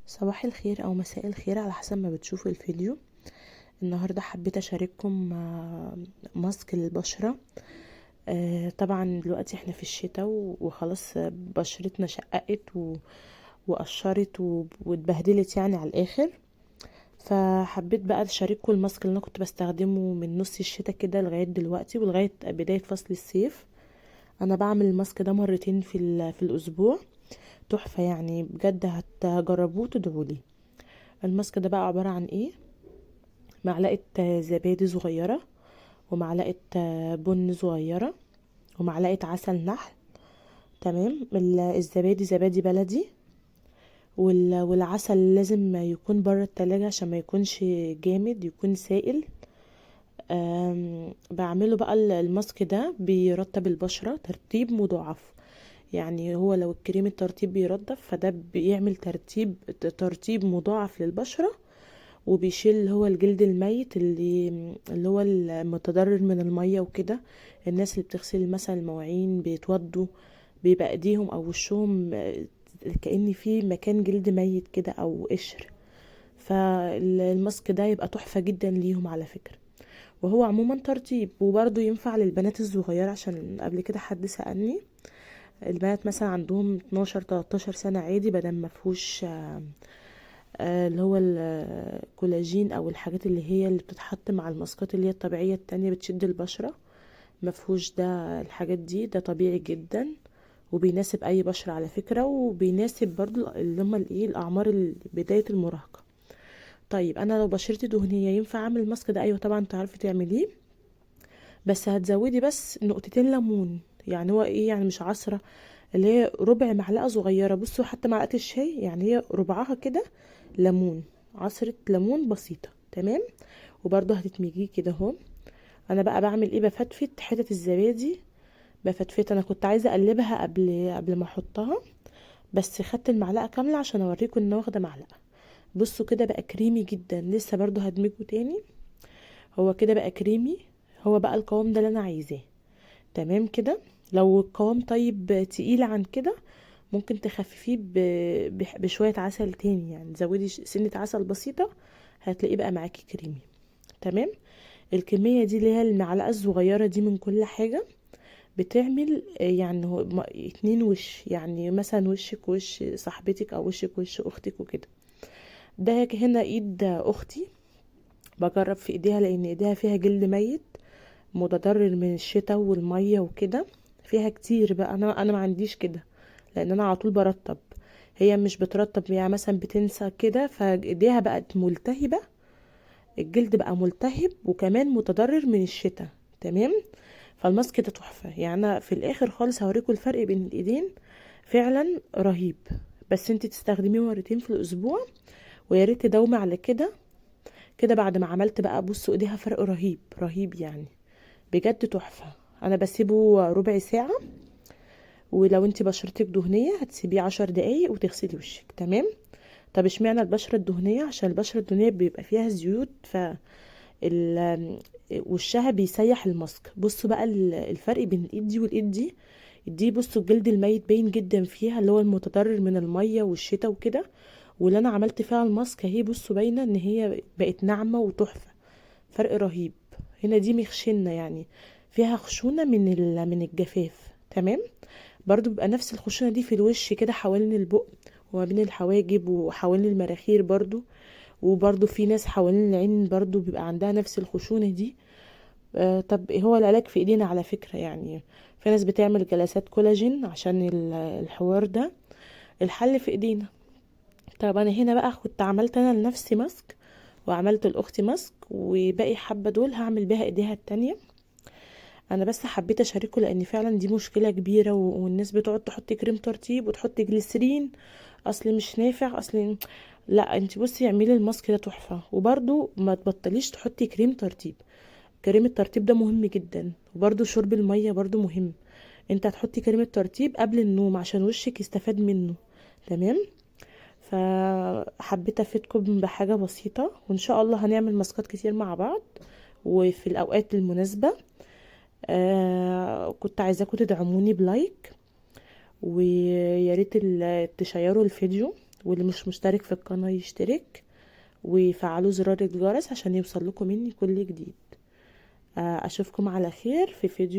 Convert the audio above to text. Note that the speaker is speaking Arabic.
صباح الخير او مساء الخير على حسب ما بتشوفوا الفيديو. النهارده حبيت اشارككم ماسك للبشره. طبعا دلوقتي احنا في الشتاء وخلاص بشرتنا شققت وقشرت واتبهدلت يعني على الاخر. فحبيت بقى اشارككم الماسك اللي انا كنت بستخدمه من نص الشتاء كده لغايه دلوقتي ولغايه بدايه فصل الصيف. انا بعمل الماسك ده مرتين في الاسبوع. تحفه يعني بجد، هتجربوه تدعولي. الماسك ده بقى عباره عن ايه؟ معلقة زبادي صغيرة، ومعلقة بن صغيرة، ومعلقة عسل نحل. تمام. الزبادي زبادي بلدي، والعسل لازم يكون بره التلاجة عشان ما يكونش جامد، يكون سائل. بعمله بقى الماسك ده بيرطب البشرة ترطيب مضاعف. يعني هو لو الكريم الترطيب بيرطب، فده بيعمل ترطيب مضاعف للبشرة، وبيشيل اللي هو الجلد الميت اللي هو المتضرر من المية وكده. الناس اللي بتغسل مثلا المواعين بيتوضوا، بيبقى ايديهم او وشهم كأن في مكان جلد ميت كده او قشر. فالماسك ده يبقى تحفة جدا ليهم على فكرة. وهو عموما ترطيب، وبرضه ينفع للبنات الصغيرة عشان قبل كده حد سألني. البنات مثلا عندهم 12 13 سنة عادي، بدل ما فيهوش اللي هو الكولاجين او الحاجات اللي هي اللي بتتحط مع الماسكات اللي هي الطبيعية التانية بتشد البشرة. مفهوش ده الحاجات دي، ده طبيعي جدا وبيناسب اي بشرة على فكرة، وبيناسب برضو اللي هم الايه الاعمار بداية المراهقة. طيب انا لو بشرتي دهنية ينفع اعمل الماسك ده؟ ايوه طبعا تعرفي تعمليه، بس هتزودي بس نقطتين ليمون. يعني هو ايه؟ يعني مش عصرة، اللي هي ربع معلقة صغيرة. بصوا حتى معلقة الشاي يعني هي ربعها كده ليمون، عصرة ليمون بسيطة. تمام. وبرضه هتتمجيه كده اهو. انا بقى بعمل ايه؟ بفتفت حتة الزبادي، بفتفت. انا كنت عايزة اقلبها قبل ما احطها، بس خدت المعلقة كاملة عشان اوريكم ان أنا واخدة معلقة. بصوا كده بقى كريمي جدا. لسه برضه هدمجه تاني. هو كده بقى كريمي. هو بقى القوام ده اللي انا عايزاه. تمام كده. لو القوام طيب تقيل عن كده، ممكن تخففيه بشوية عسل تاني، يعني تزودي سنة عسل بسيطة، هتلاقيه بقى معاكي كريمي. تمام. الكمية دي اللي هي المعلقة الصغيرة دي من كل حاجة بتعمل يعني هو 2 وش، يعني مثلا وشك وش صاحبتك او وشك وش اختك وكده. ده هنا ايد اختي، بجرب في ايديها لان ايديها فيها جلد ميت متضرر من الشتاء والمية وكده. فيها كتير بقى. انا ما عنديش كده، لان انا على طول برطب. هي مش بترطب، يعني مثلا بتنسى كده، فايديها بقت ملتهبة. الجلد بقى ملتهب وكمان متضرر من الشتاء. تمام. فالماسك ده تحفة. يعني انا في الاخر خالص هوريكم الفرق بين الايدين، فعلا رهيب. بس انت تستخدميه مرتين في الاسبوع، ويا ريت تداومي على كده. كده بعد ما عملت بقى، بصوا ايديها فرق رهيب رهيب يعني، بجد تحفة. انا بسيبه ربع ساعة. ولو انت بشرتك دهنية هتسيبيه 10 دقايق وتغسلي وشك. تمام. طب اشمعنى البشرة الدهنية؟ عشان البشرة الدهنية بيبقى فيها زيوت، وشها بيسيح الماسك. بصوا بقى الفرق بين الايد دي والايد دي. دي بصوا الجلد الميت باين جدا فيها، اللي هو المتضرر من المية والشتاء وكده. واللي انا عملت فيها الماسك اهي، بصوا باينة ان هي بقت ناعمة وتحفة. فرق رهيب. هنا دي مخشنة يعني، فيها خشونة من الجفاف. تمام. برضو بيبقى نفس الخشونة دي في الوش كده حوالين البق، وما بين الحواجب وحوالين المراخير برضو. وبرضو في ناس حوالين العين برضو بيبقى عندها نفس الخشونة دي. طب هو العلاج في ايدينا على فكرة يعني. في ناس بتعمل جلسات كولاجين عشان الحوار ده. الحل في ايدينا. طب انا هنا بقى كنت عملت انا لنفسي ماسك، وعملت لاختي ماسك، وباقي حبة دول هعمل بيها ايديها التانية. انا بس حبيت اشاركه لان فعلا دي مشكلة كبيرة، والناس بتقعد تحط كريم ترطيب وتحط جليسرين، اصل مش نافع اصل. لا انت بصي اعملي الماسك ده تحفة. وبرده ما تبطليش تحطي كريم ترطيب. كريم الترطيب ده مهم جدا. وبرده شرب المية برده مهم. انت هتحطي كريم الترطيب قبل النوم عشان وشك يستفاد منه. تمام. فحبيت افيدكم بحاجة بسيطة، وان شاء الله هنعمل ماسكات كتير مع بعض وفي الاوقات المناسبة. كنت عايزاكم تدعموني بلايك، ويا ريت تشيروا الفيديو واللي مش مشترك في القناة يشترك، وفعلوا زرار الجرس عشان يوصل لكم مني كل جديد. اشوفكم على خير في فيديو